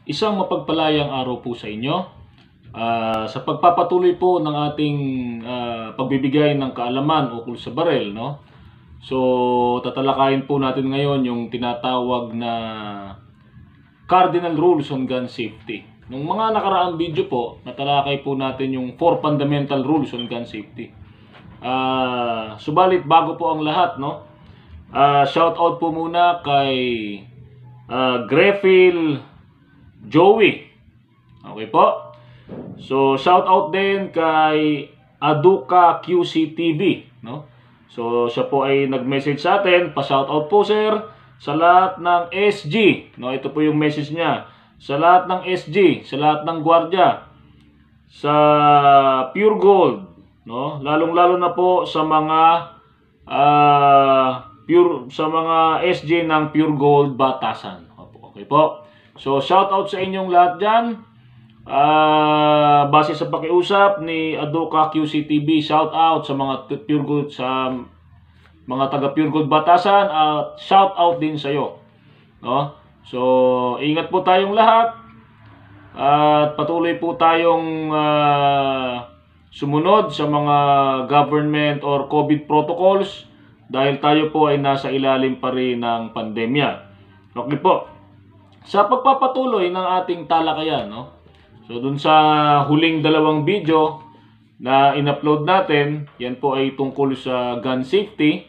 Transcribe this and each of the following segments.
Isang mapagpalayang araw po sa inyo. Sa pagpapatuloy po ng ating pagbibigay ng kaalaman ukol sa barel, no? So, tatalakayin po natin ngayon yung tinatawag na cardinal rules on gun safety. Nung mga nakaraang video po, natalakay po natin yung 4 fundamental rules on gun safety. Subalit bago po ang lahat, no? Shout out po muna kay Grefil Joey. Okay po. So shout out din kay Aduka QC TV, no? So siya po ay nag-message sa atin, pa-shout out po sir sa lahat ng SG, no? Ito po yung message niya. Sa lahat ng SG, sa lahat ng gwardiya, sa Pure Gold, no? Lalong-lalo na po sa mga SG ng Pure Gold Batasan. Okay po. So shout out sa inyong lahat diyan. Base sa pakiusap ni Aduka QC TV, shout out sa mga Pure Gold, sa mga taga Pure Gold Batasan, at shout out din sa iyo, no? So ingat po tayong lahat at patuloy po tayong sumunod sa mga government or COVID protocols dahil tayo po ay nasa ilalim pa rin ng pandemya. Okay po. Sa pagpapatuloy ng ating talakayan, no? So dun sa huling dalawang video na in-upload natin, yan po ay tungkol sa gun safety,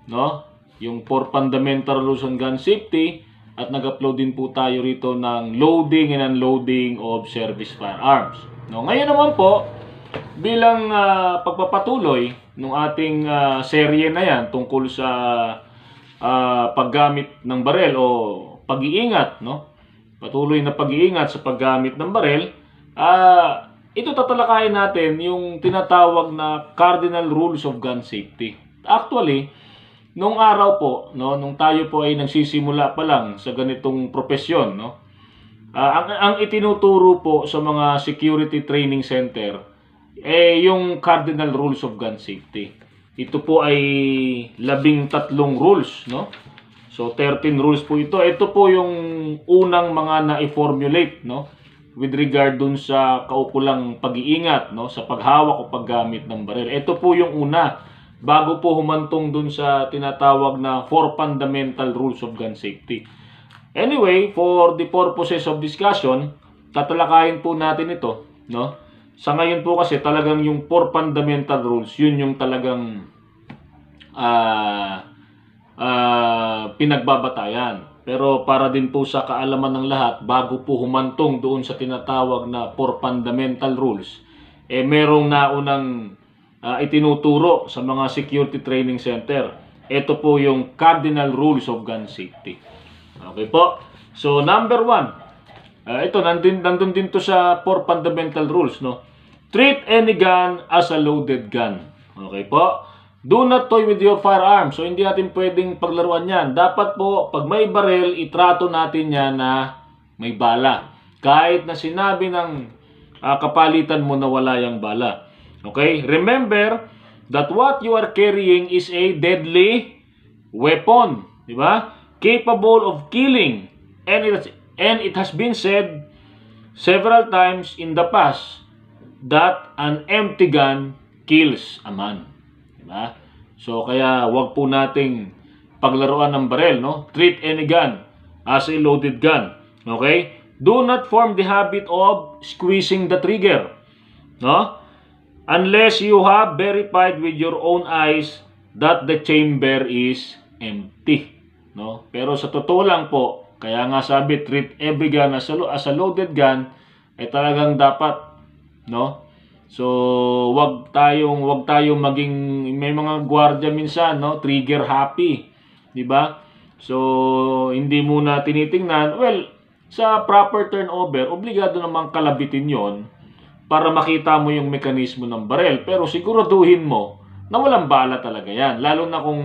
no? Yung 4 fundamental rules on gun safety, at nag-upload din po tayo rito ng loading and unloading of service firearms. No, ngayon naman po, bilang pagpapatuloy ng ating serye na yan tungkol sa paggamit ng barel o pag-iingat, no? Patuloy na pag-iingat sa paggamit ng barel. Ito tatalakayin natin yung tinatawag na cardinal rules of gun safety. Actually, nung araw po, no, nung tayo po ay nagsisimula pa lang sa ganitong profesyon, no, ang itinuturo po sa mga security training center yung cardinal rules of gun safety. Ito po ay 13 rules, no? So 13 rules po ito. Ito po yung unang mga na-formulate, no, with regard dun sa kaukulang pag-iingat, no, sa paghawak o paggamit ng baril. Ito po yung una bago po humantong dun sa tinatawag na 4 fundamental rules of gun safety. Anyway, for the purposes of discussion, tatalakayin po natin ito, no? Sa ngayon po kasi talagang yung 4 fundamental rules, yun yung talagang pinagbabatayan. Pero para din po sa kaalaman ng lahat, bago po humantong doon sa tinatawag na 4 fundamental rules, merong naunang itinuturo sa mga security training center. Ito po yung cardinal rules of gun safety. Okay po. So number 1, ito nandun din to sa 4 fundamental rules, no? Treat any gun as a loaded gun. Okay po. Do not toy with your firearm. So hindi natin pwedeng paglaruan yan. Dapat po pag may baril, itrato natin yan na may bala. Kahit na sinabi ng kapalitan mo na wala yung bala. Okay? Remember that what you are carrying is a deadly weapon. Diba? Capable of killing. And it has been said several times in the past that an empty gun kills a man. Diba? So kaya wag po nating paglaruan ng barel, no? Treat any gun as a loaded gun. Okay? Do not form the habit of squeezing the trigger, no? Unless you have verified with your own eyes that the chamber is empty, no? Pero sa totoo lang po, kaya nga sabi treat every gun as a loaded gun, ay talagang dapat, no? So wag tayong maging, may mga gwardiya minsan, no, trigger happy, di ba? So hindi muna tinitingnan. Well, sa proper turnover, obligado namang kalabitin 'yon para makita mo yung mekanismo ng baril. Pero siguraduhin mo na walang bala talaga yan. Lalo na kung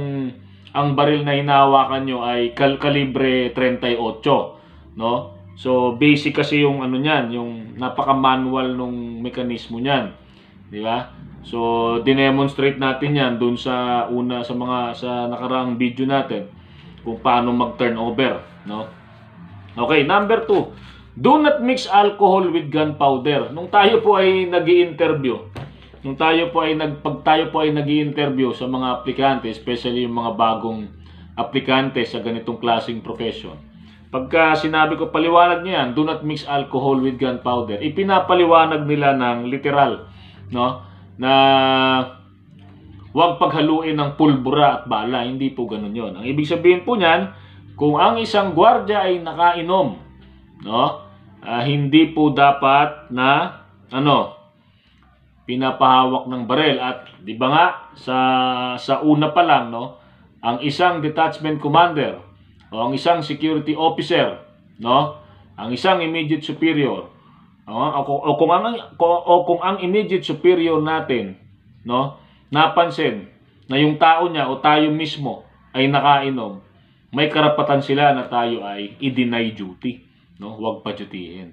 ang baril na hinahawakan nyo ay kalibre 38, no? So basic kasi yung ano niyan, yung napaka-manual nung mekanismo niyan, di ba? So dinemonstrate natin 'yan doon sa sa nakaraang video natin kung paano mag-turnover, no? Okay, number 2. Do not mix alcohol with gunpowder. Nung tayo po ay nag-i-interview, pag tayo po ay nag-i-interview sa mga aplikante, especially yung mga bagong aplikante sa ganitong klaseng profession, pagka sinabi ko paliwanag niyan, do not mix alcohol with gunpowder, ipinapaliwanag nila ng literal, no? Na huwag paghaluin ng pulbura at bala. Hindi po ganun yon. Ang ibig sabihin po niyan, kung ang isang gwardiya ay nakainom, no? Hindi po dapat na pinapahawak ng barel. At di ba nga sa una pa lang, no, ang isang detachment commander o ang isang security officer, no, ang isang immediate superior, o kung ang immediate superior natin, no, napansin na yung tao niya o tayo mismo ay nakainom, may karapatan sila na tayo ay i-deny duty, no? Huwag pa-dutyhin.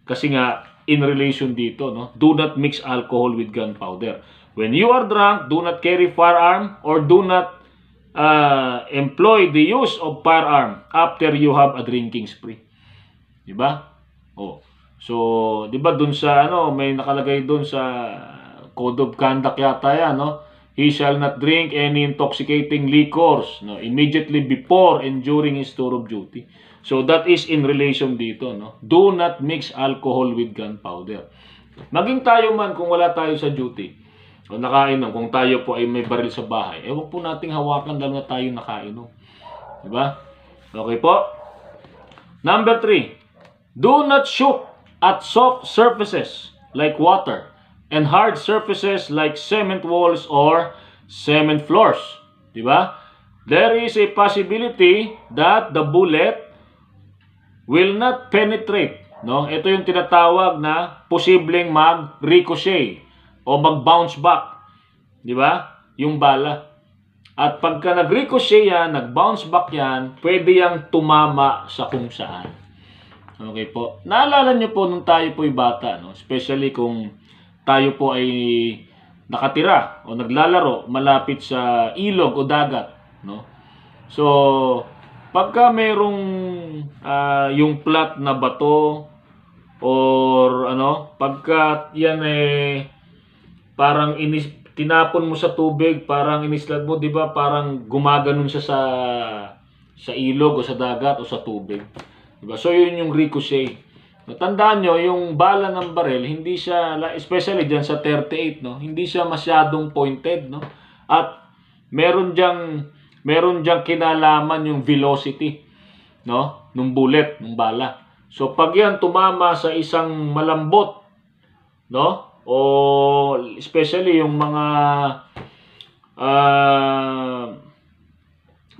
Kasi nga in relation dito, no, do not mix alcohol with gunpowder. When you are drunk, do not carry firearm or do not employ the use of firearm after you have a drinking spree. Di ba? Oh. So, di ba dun sa may nakalagay dun sa Code of Conduct yata yan, no? He shall not drink any intoxicating liquors, no, immediately before and during his tour of duty. So that is in relation dito, no? Do not mix alcohol with gunpowder. Maging tayo man kung wala tayo sa duty o nakainom, kung tayo po ay may baril sa bahay, huwag po nating hawakan dahil na tayo nakainom. Di ba? Okay po? Number 3, do not shoot at soft surfaces like water and hard surfaces like cement walls or cement floors. Diba? There is a possibility that the bullet will not penetrate. No? Ito yung tinatawag na posibleng mag-ricochet o mag-bounce back. Diba? Yung bala. At pagka nag-ricochet yan, nag-bounce back yan, pwede yang tumama sa kung saan. Okay po? Naalala nyo po nung tayo po'y bata, no? Especially kung tayo po ay nakatira o naglalaro malapit sa ilog o dagat, no? So, pagka mayroong yung flat na bato or pagka yan parang tinapon mo sa tubig, parang inislad mo, di ba? Parang gumaganon siya sa ilog o sa dagat o sa tubig. Di ba? So, yun yung ricochet. Tandaan nyo, yung bala ng baril, hindi siya, especially dyan sa 38, no, hindi siya masyadong pointed, no? At meron diyang kinalaman yung velocity, no, ng bullet, ng bala. So, pag yan tumama sa isang malambot, no, o especially yung mga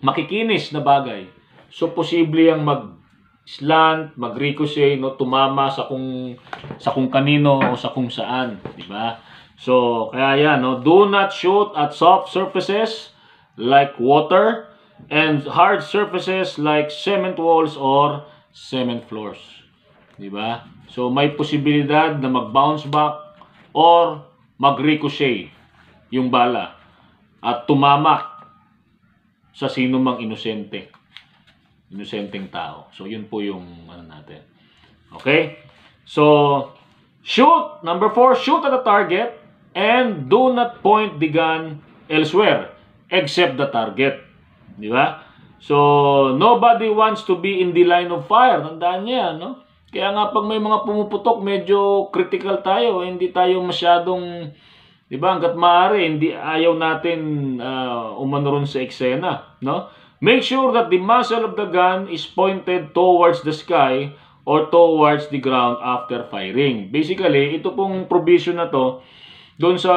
makikinis na bagay, so posible yung slant, mag-ricochet, no, tumama sa kung kanino o sa kung saan, di ba? So, kaya yan, no, do not shoot at soft surfaces like water and hard surfaces like cement walls or cement floors. Di ba? So, may posibilidad na mag-bounce back or mag-ricochet yung bala at tumama sa sino mang inosenteng tao. So, yun po yung natin. Okay? So, shoot. Number 4, shoot at the target and do not point the gun elsewhere except the target. Di ba? So, nobody wants to be in the line of fire. Tandaan niya, no? Kaya nga pag may mga pumuputok, medyo critical tayo. Hindi tayo masyadong, di ba, hanggat maaari, ayaw natin umano ron sa eksena, no? Make sure that the muzzle of the gun is pointed towards the sky or towards the ground after firing. Basically, ito pong provision na to, doon sa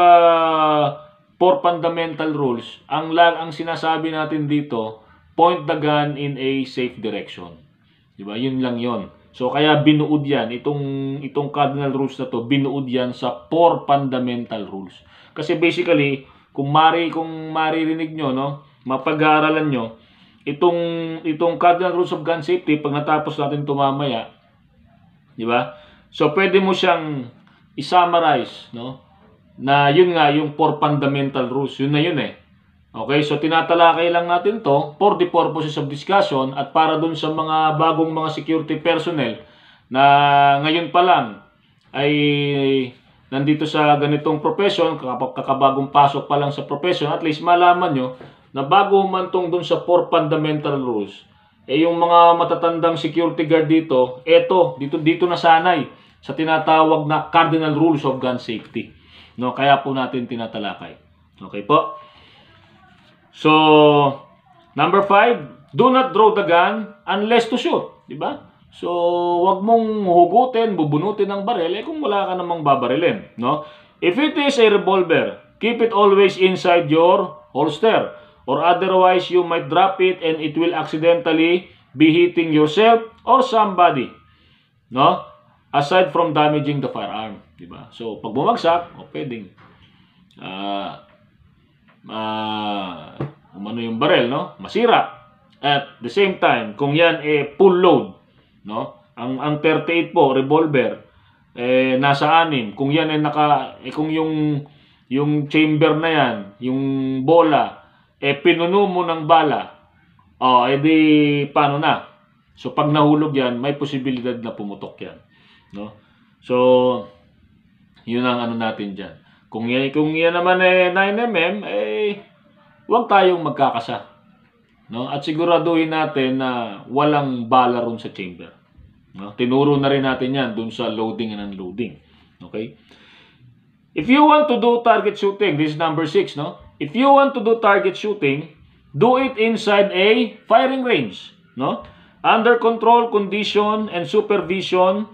4 fundamental rules, ang sinasabi natin dito, point the gun in a safe direction. Diba? Yun lang yon. So, kaya binuod yan. Itong cardinal rules na to, binuod yan sa 4 fundamental rules. Kasi basically, kung maririnig nyo, no, mapag-aaralan nyo, itong cardinal rules of gun safety, pag natapos natin tumamaya, di ba? So, pwede mo siyang i-summarize, no? Na yun nga, yung 4 fundamental rules, yun na yun eh. Okay, so tinatalakay lang natin to for the purposes of discussion at para dun sa mga bagong mga security personnel na ngayon pa lang ay nandito sa ganitong profession, kakabagong pasok pa lang sa profession, at least malaman nyo na bago humantong dun sa 4 fundamental rules, yung mga matatandang security guard dito, dito nasanay sa tinatawag na cardinal rules of gun safety. No, kaya po natin tinatalakay. Okay po? So, number 5, do not draw the gun unless to shoot. Diba? So, wag mong hugutin, bubunutin ng baril kung wala ka namang babarilin. No? If it is a revolver, keep it always inside your holster. Or otherwise, you might drop it and it will accidentally be hitting yourself or somebody. No? Aside from damaging the firearm. Diba? So, pag bumagsak, pwedeng umano yung baril, no? Masira. At the same time, kung yan full load, no? Ang 38 po revolver nasa 6. Kung yan kung yung chamber na yan, yung bola pinuno mo ng bala, edi paano na? So pag nahulog yan, may posibilidad na pumutok yan, no? So yun ang ano natin diyan. Kung yan naman 9mm, huwag tayong magkakasa. No? At siguraduhin natin na walang bala ron sa chamber. No? Tinuro na rin natin yan dun sa loading and unloading. Okay? If you want to do target shooting, this is number 6, no? If you want to do target shooting, do it inside a firing range, no? Under control, condition, and supervision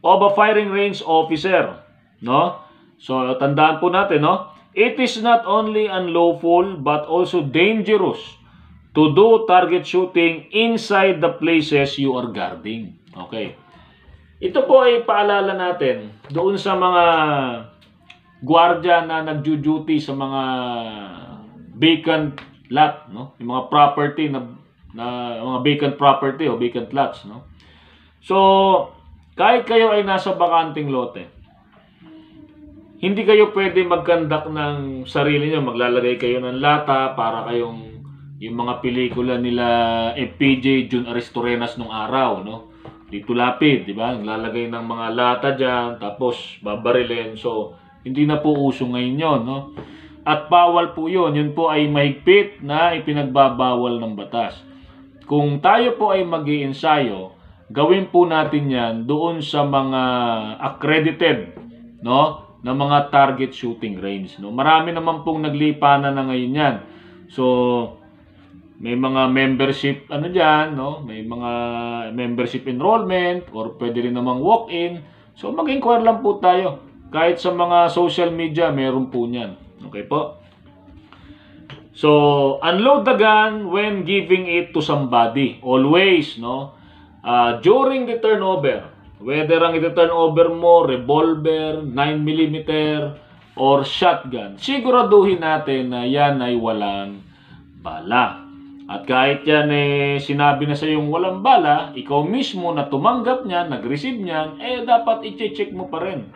of a firing range officer, no? So, tandaan po natin, no? It is not only unlawful but also dangerous to do target shooting inside the places you are guarding. Okay. Ito po ay paalala natin doon sa mga gwardiya na nagjo-duty sa mga vacant lot, no? Yung mga property na mga vacant property o vacant lots, no? So, kahit kayo ay nasa bakanting lote, hindi kayo pwede mag-conduct ng sarili nyo. Maglalagay kayo ng lata para kayong yung mga pelikula nila FPJ, Jun Aristorenas nung araw, no? Dito lapid, di ba? Naglalagay ng mga lata dyan, tapos babarilin. So, hindi na po uso ngayon yun, no? At bawal po yun. Yun po ay mahigpit na ipinagbabawal ng batas. Kung tayo po ay mag-iensayo, gawin po natin yan doon sa mga accredited, no? Na mga target shooting range, no? Marami naman pong naglipanan na ngayon yan. So, may mga membership diyan, no? May mga membership enrollment or pwede rin namang walk-in. So, mag-inquire lang po tayo. Kahit sa mga social media, meron po niyan. Okay po? So, unload the gun when giving it to somebody. Always, no? During the turnover, whether ang iti-turnover mo, revolver, 9mm, or shotgun, siguraduhin natin na yan ay walang bala. At kahit yan sinabi na sa yung walang bala, ikaw mismo na tumanggap niyan, nag-receive niyan, dapat i-check mo pa rin,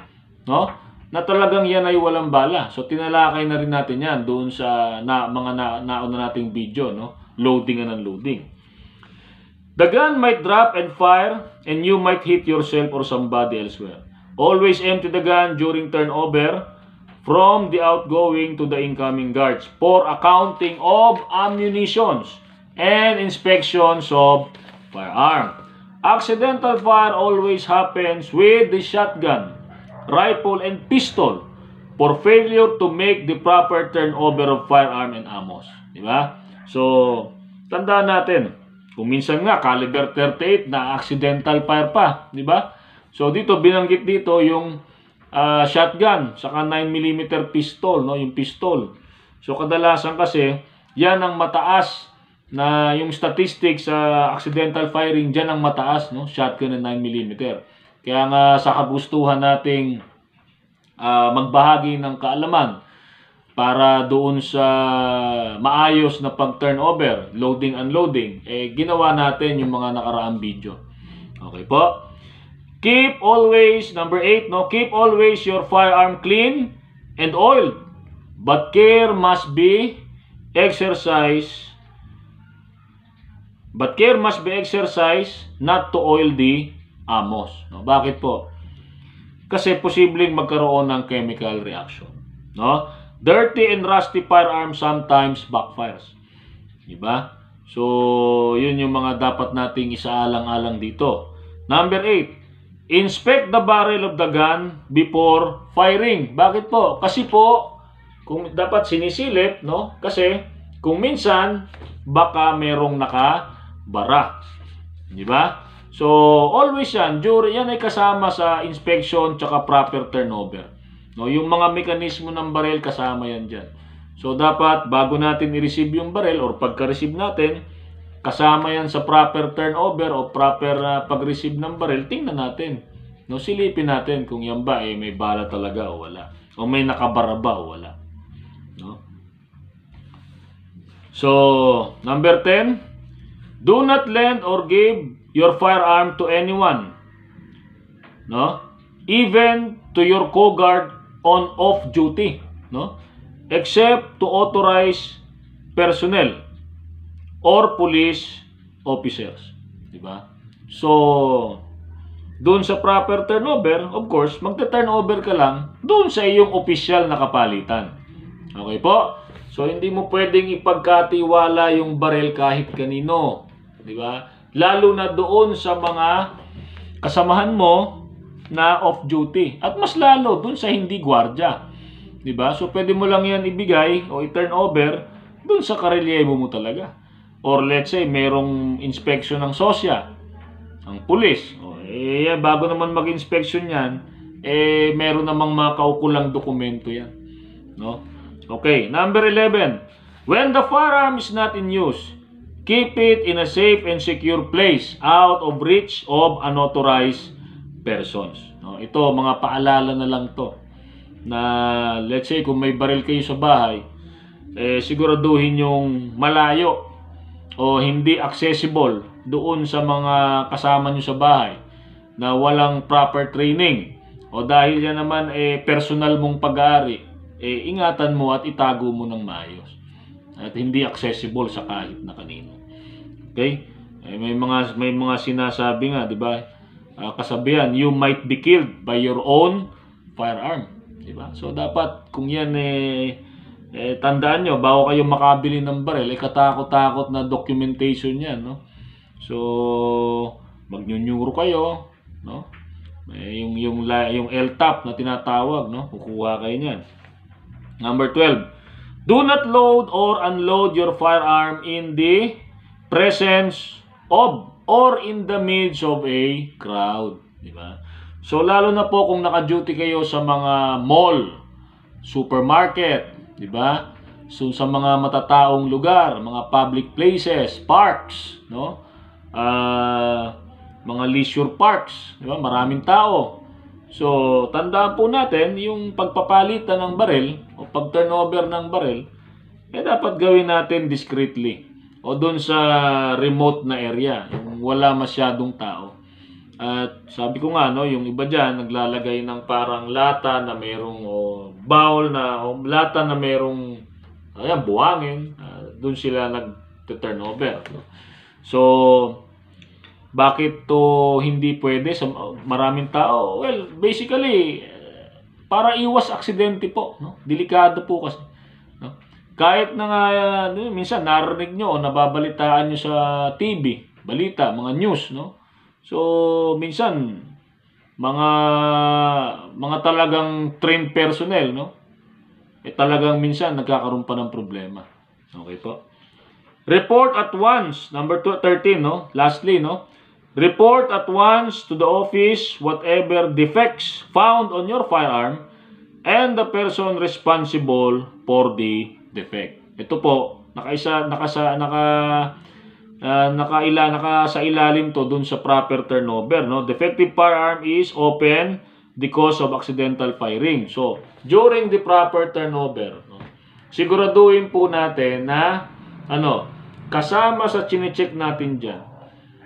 no? Na talagang yan ay walang bala. So, tinalakay na rin natin yan doon sa mga nauna nating video, no? Loading and unloading. The gun might drop and fire and you might hit yourself or somebody elsewhere. Always empty the gun during turnover from the outgoing to the incoming guards for accounting of ammunitions and inspections of firearm. Accidental fire always happens with the shotgun, rifle, and pistol for failure to make the proper turnover of firearm and ammos. Diba? So, tandaan natin. Kung minsan nga, caliber 38 na accidental fire pa, di ba? So dito, binanggit dito yung shotgun, saka 9mm pistol, no? Yung pistol. So kadalasan kasi, yan ang mataas na yung statistics sa accidental firing, dyan ang mataas, no? Shotgun na 9mm. Kaya nga sa kagustuhan nating magbahagi ng kaalaman para doon sa maayos na pag-turnover, loading, unloading, ginawa natin yung mga nakaraang video. Okay po? Keep always, number 8, no? Keep always your firearm clean and oiled. But care must be exercised not to oil the amos. No? Bakit po? Kasi posibleng magkaroon ng chemical reaction. No? Dirty and rusty firearms sometimes backfires. Diba? So, yun yung mga dapat nating isaalang-alang dito. Number 8, inspect the barrel of the gun before firing. Bakit po? Kasi po, kung dapat sinisilip, no? Kasi kung minsan baka merong nakabara. Di ba? So, always yan ay kasama sa inspection tsaka proper turnover. No, yung mga mekanismo ng barrel kasama yan diyan. So, dapat bago natin i-receive yung barrel or pagka-receive natin, kasama yan sa proper turnover o proper pag-receive ng barrel, tingnan natin. No, silipin natin kung yan ba may bala talaga o wala. O may nakabara ba o wala. No? So, number 10, do not lend or give your firearm to anyone. No? Even to your co-guard on off duty, no? Except to authorized personnel or police officers, di ba? So, doon sa proper turnover, of course, magte-turnover ka lang doon sa iyong official na kapalitan. Okay po? So, hindi mo pwedeng ipagkatiwala yung barel kahit kanino. Di ba? Lalo na doon sa mga kasamahan mo na off-duty. At mas lalo doon sa hindi gwardya. Di ba? So, pwede mo lang yan ibigay o i-turn over doon sa karelyebo mo talaga. Or let's say, merong inspection ng sosya, ang pulis. Bago naman mag-inspection yan, meron namang mga kaukulang dokumento yan. No? Okay, number 11. When the firearm is not in use, keep it in a safe and secure place out of reach of unauthorized persons. No, ito, mga paalala na lang to. Na let's say kung may baril kayo sa bahay, siguraduhin yung malayo o hindi accessible doon sa mga kasama nyo sa bahay na walang proper training. O dahil yan naman personal mong pag-aari, ingatan mo at itago mo ng maayos. At hindi accessible sa kahit na kanino. Okay? May mga sinasabi nga, 'di ba? Kasabihan, you might be killed by your own firearm, 'di ba? So dapat kung yan tandaan nyo, bago kayo makabili ng baril, katakot-takot na documentation 'yan, no? So magnyunyuro kayo, no? Yung LTAP na tinatawag, no? Kukuha kayo niyan. Number 12. Do not load or unload your firearm in the presence of or in the midst of a crowd, di ba? So lalo na po kung naka-duty kayo sa mga mall, supermarket, di ba? So sa mga matataong lugar, mga public places, parks, no? Mga leisure parks, di ba? Maraming tao. So, tandaan po natin, yung pagpapalitan ng baril o pag-turnover ng baril, dapat gawin natin discreetly o doon sa remote na area, yung wala masyadong tao. At sabi ko nga, no, yung iba dyan, naglalagay ng parang lata na merong bowl na, o lata na merong buhangin, doon sila nag-turnover. So, bakit to hindi pwede sa maraming tao? Well, basically, para iwas aksidente po, no? Delikado po kasi, no? Kahit na nga, minsan narinig nyo o nababalitaan nyo sa TV, balita, mga news, no? So, minsan, mga talagang trained personnel, no? Talagang minsan nagkakaroon pa ng problema. Okay po? Report at once, number 13, no? Lastly, no? Report at once to the office whatever defects found on your firearm and the person responsible for the defect. Ito po, naka sa ilalim to dun sa proper turnover, no? Defective firearm is open because of accidental firing. So, during the proper turnover, no, siguraduhin po natin na kasama sa chine-check natin diyan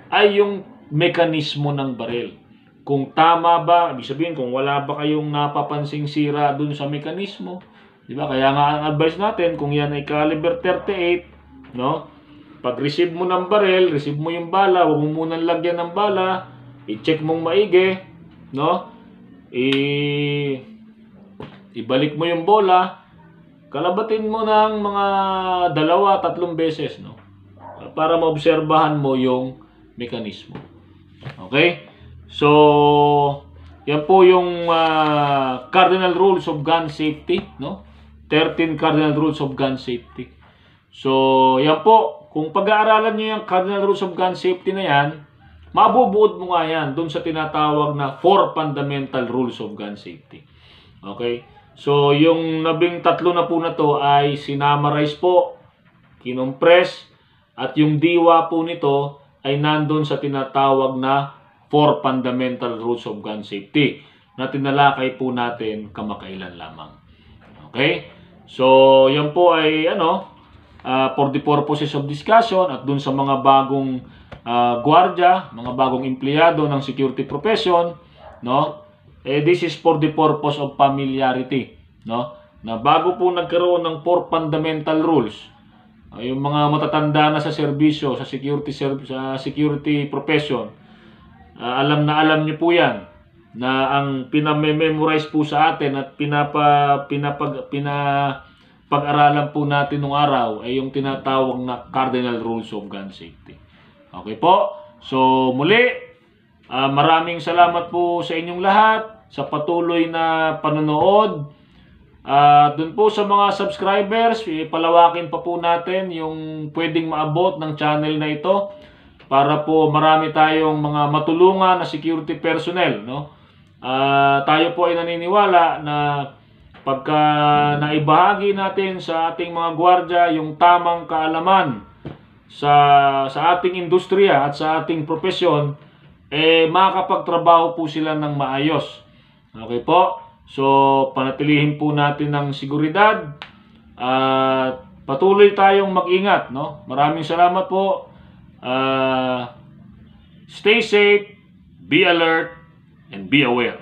ay yung mekanismo ng baril. Kung tama ba, ibig sabihin kung wala ba kayong napapansing sira dun sa mekanismo, di ba? Kaya nga ang advice natin, kung yan ay caliber 38, no? Pag receive mo ng baril, receive mo yung bala, huwag mo munang lagyan ng bala, i-check mong maigi, no? Ibalik mo yung bola, kalabatin mo ng mga 2-3 beses, no? Para maobserbahan mo yung mekanismo. Okay? So, yan po yung cardinal rules of gun safety, no? 13 cardinal rules of gun safety. So, yan po. Kung pag-aaralan nyo yung cardinal rules of gun safety na yan, mabubuod mo nga yan dun sa tinatawag na 4 fundamental rules of gun safety. Okay? So, yung 13 na po na to ay sinamarize po, kinompress, at yung diwa po nito ay nandun sa tinatawag na 4 fundamental rules of gun safety na tinalakay po natin kamakailan lamang. Okay? So, yan po ay for the purposes of discussion at dun sa mga bagong gwardiya, mga bagong empleyado ng security profession, no? This is for the purpose of familiarity, no? Na bago po nagkaroon ng 4 fundamental rules, yung mga matatanda na sa serbisyo, sa security profession, alam niyo po yan na ang pinamemorize po sa atin at pinapag-aralan po natin nung araw ay yung tinatawag na cardinal rules of gun safety. Okay po? So muli, maraming salamat po sa inyong lahat sa patuloy na panonood. Dun po sa mga subscribers, palawakin pa po natin yung pwedeng maabot ng channel na ito para po marami tayong mga matulungan na security personnel, no? Tayo po ay naniniwala na pagka naibahagi natin sa ating mga gwardiya yung tamang kaalaman sa ating industriya at sa ating profesyon, makakapagtrabaho po sila ng maayos. Okay po? So, panatilihin po natin ng seguridad at patuloy tayong mag-ingat, no? Maraming salamat po. Stay safe, be alert, and be aware.